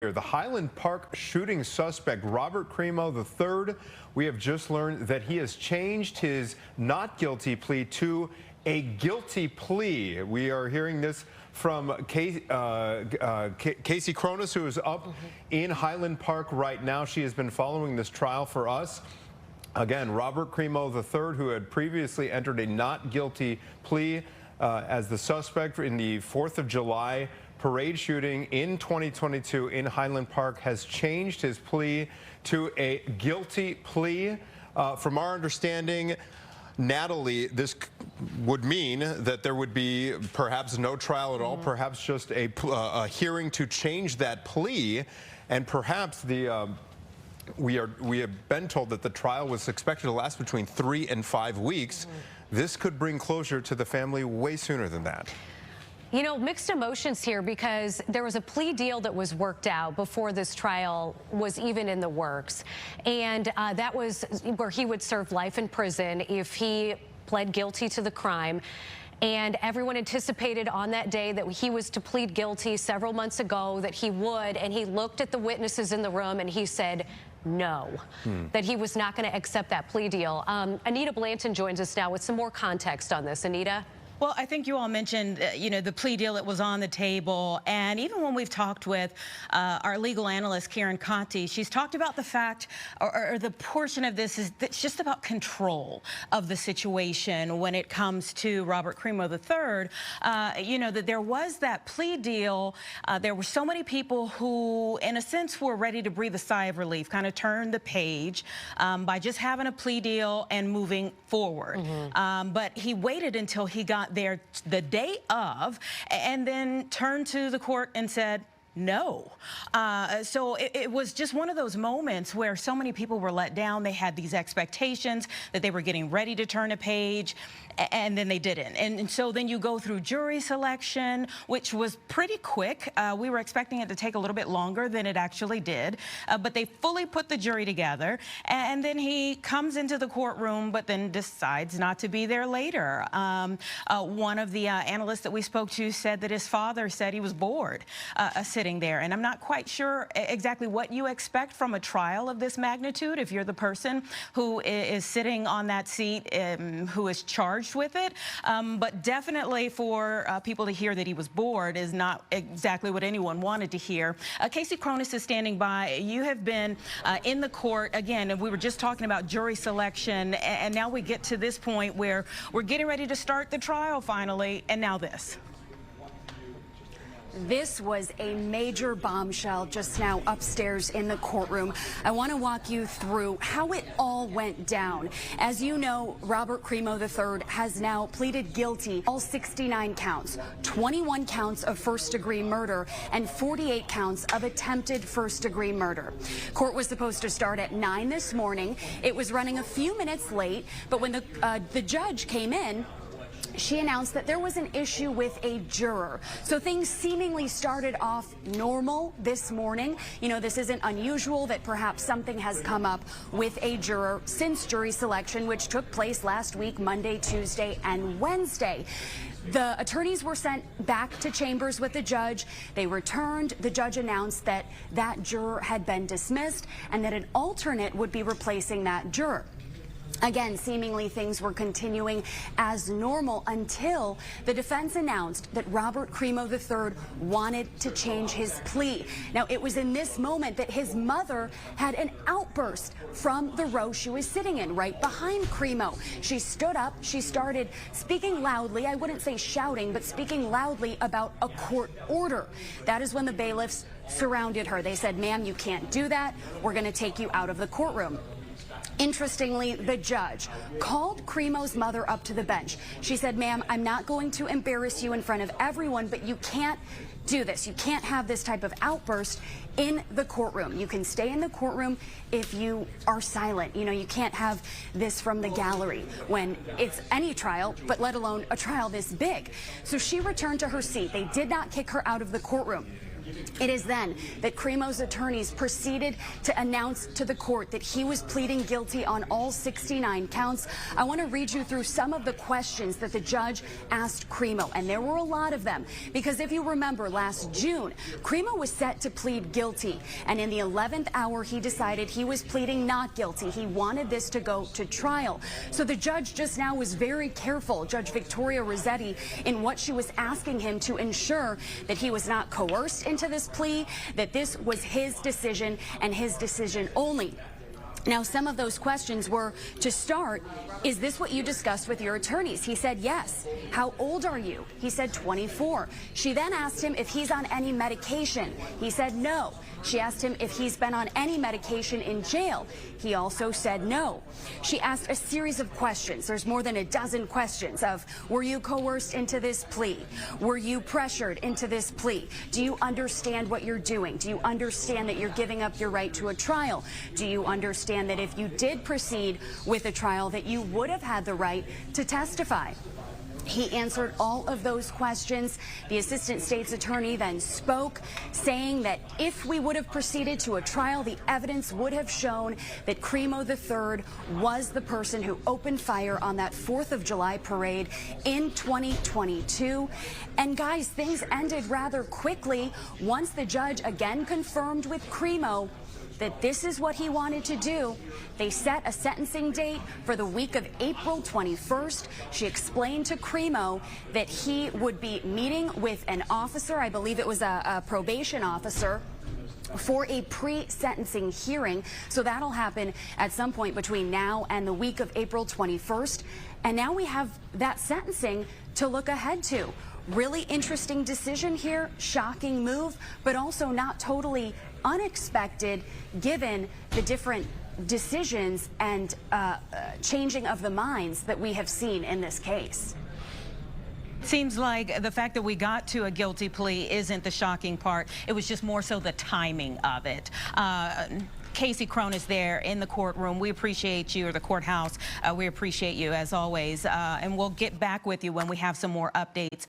The Highland Park shooting suspect, Robert Crimo III, we have just learned that he has changed his not guilty plea to a guilty plea. We are hearing this from Casey Cronus, who is up in Highland Park right now. She has been following this trial for us. Again, Robert Crimo III, who had previously entered a not guilty plea as the suspect in the 4th of July parade shooting in 2022 in Highland Park, has changed his plea to a guilty plea. From our understanding, Natalie, this would mean that there would be perhaps no trial at all, perhaps just a hearing to change that plea, and perhaps we have been told that the trial was expected to last between 3 and 5 weeks. This could bring closure to the family way sooner than that. You know, mixed emotions here, because there was a plea deal that was worked out before this trial was even in the works. And that was where he would serve life in prison if he pled guilty to the crime. And everyone anticipated on that day that he was to plead guilty several months ago, that he would. And he looked at the witnesses in the room and he said no, that he was not going to accept that plea deal. Anita Blanton joins us now with some more context on this. Anita? Well, I think you all mentioned, you know, the plea deal that was on the table. And even when we've talked with our legal analyst, Karen Conti, she's talked about the fact, or the portion of this is it's just about control of the situation when it comes to Robert Crimo III. You know, that there was that plea deal. There were so many people who, in a sense, were ready to breathe a sigh of relief, kind of turn the page by just having a plea deal and moving forward. But he waited until he got there the day of and then turned to the court and said no. So it was just one of those moments where so many people were let down. They had these expectations that they were getting ready to turn a page, and then they didn't. And so then you go through jury selection, which was pretty quick. We were expecting it to take a little bit longer than it actually did, but they fully put the jury together. And then he comes into the courtroom, but then decides not to be there later. One of the analysts that we spoke to said that his father said he was bored sitting there. And I'm not quite sure exactly what you expect from a trial of this magnitude if you're the person who is sitting on that seat, who is charged with it. But definitely for people to hear that he was bored is not exactly what anyone wanted to hear. Casey Cronus is standing by. You have been in the court again, and we were just talking about jury selection, and now we get to this point where we're getting ready to start the trial finally, and now this. This was a major bombshell just now upstairs in the courtroom. I want to walk you through how it all went down. As you know, Robert Crimo III has now pleaded guilty all 69 counts, 21 counts of first-degree murder and 48 counts of attempted first-degree murder. Court was supposed to start at 9 this morning. It was running a few minutes late, but when the judge came in, she announced that there was an issue with a juror. So things seemingly started off normal this morning. You know, this isn't unusual that perhaps something has come up with a juror since jury selection, which took place last week, Monday, Tuesday, and Wednesday. The attorneys were sent back to chambers with the judge. They returned. The judge announced that that juror had been dismissed and that an alternate would be replacing that juror. Again, seemingly things were continuing as normal until the defense announced that Robert Crimo III wanted to change his plea. Now, it was in this moment that his mother had an outburst from the row she was sitting in, right behind Crimo. She stood up. She started speaking loudly. I wouldn't say shouting, but speaking loudly about a court order. That is when the bailiffs surrounded her. They said, "Ma'am, you can't do that. We're going to take you out of the courtroom." Interestingly, the judge called Crimo's mother up to the bench. She said, "Ma'am, I'm not going to embarrass you in front of everyone, but you can't do this. You can't have this type of outburst in the courtroom. You can stay in the courtroom if you are silent. You know, you can't have this from the gallery when it's any trial, but let alone a trial this big." So she returned to her seat. They did not kick her out of the courtroom. It is then that Crimo's attorneys proceeded to announce to the court that he was pleading guilty on all 69 counts. I want to read you through some of the questions that the judge asked Crimo, and there were a lot of them, because if you remember, last June, Crimo was set to plead guilty, and in the 11th hour, he decided he was pleading not guilty. He wanted this to go to trial. So the judge just now was very careful, Judge Victoria Rossetti, in what she was asking him to ensure that he was not coerced into this plea, that this was his decision and his decision only. Now, some of those questions were, to start, is this what you discussed with your attorneys? He said yes. How old are you? He said 24. She then asked him if he's on any medication. He said no. She asked him if he's been on any medication in jail. He also said no. She asked a series of questions. There's more than a dozen questions of, were you coerced into this plea? Were you pressured into this plea? Do you understand what you're doing? Do you understand that you're giving up your right to a trial? Do you understand that if you did proceed with a trial that you would have had the right to testify? He answered all of those questions. The assistant state's attorney then spoke, saying that if we would have proceeded to a trial, the evidence would have shown that Crimo III was the person who opened fire on that 4th of July parade in 2022. And guys, things ended rather quickly once the judge again confirmed with Crimo that this is what he wanted to do. They set a sentencing date for the week of April 21st. She explained to Crimo that he would be meeting with an officer, I believe it was a probation officer, for a pre-sentencing hearing. So that'll happen at some point between now and the week of April 21st. And now we have that sentencing to look ahead to. Really interesting decision here, shocking move, but also not totally unexpected given the different decisions and changing of the minds that we have seen in this case. Seems like the fact that we got to a guilty plea isn't the shocking part. It was just more so the timing of it. Casey Crone is there in the courtroom. We appreciate you, or the courthouse. We appreciate you as always. And we'll get back with you when we have some more updates.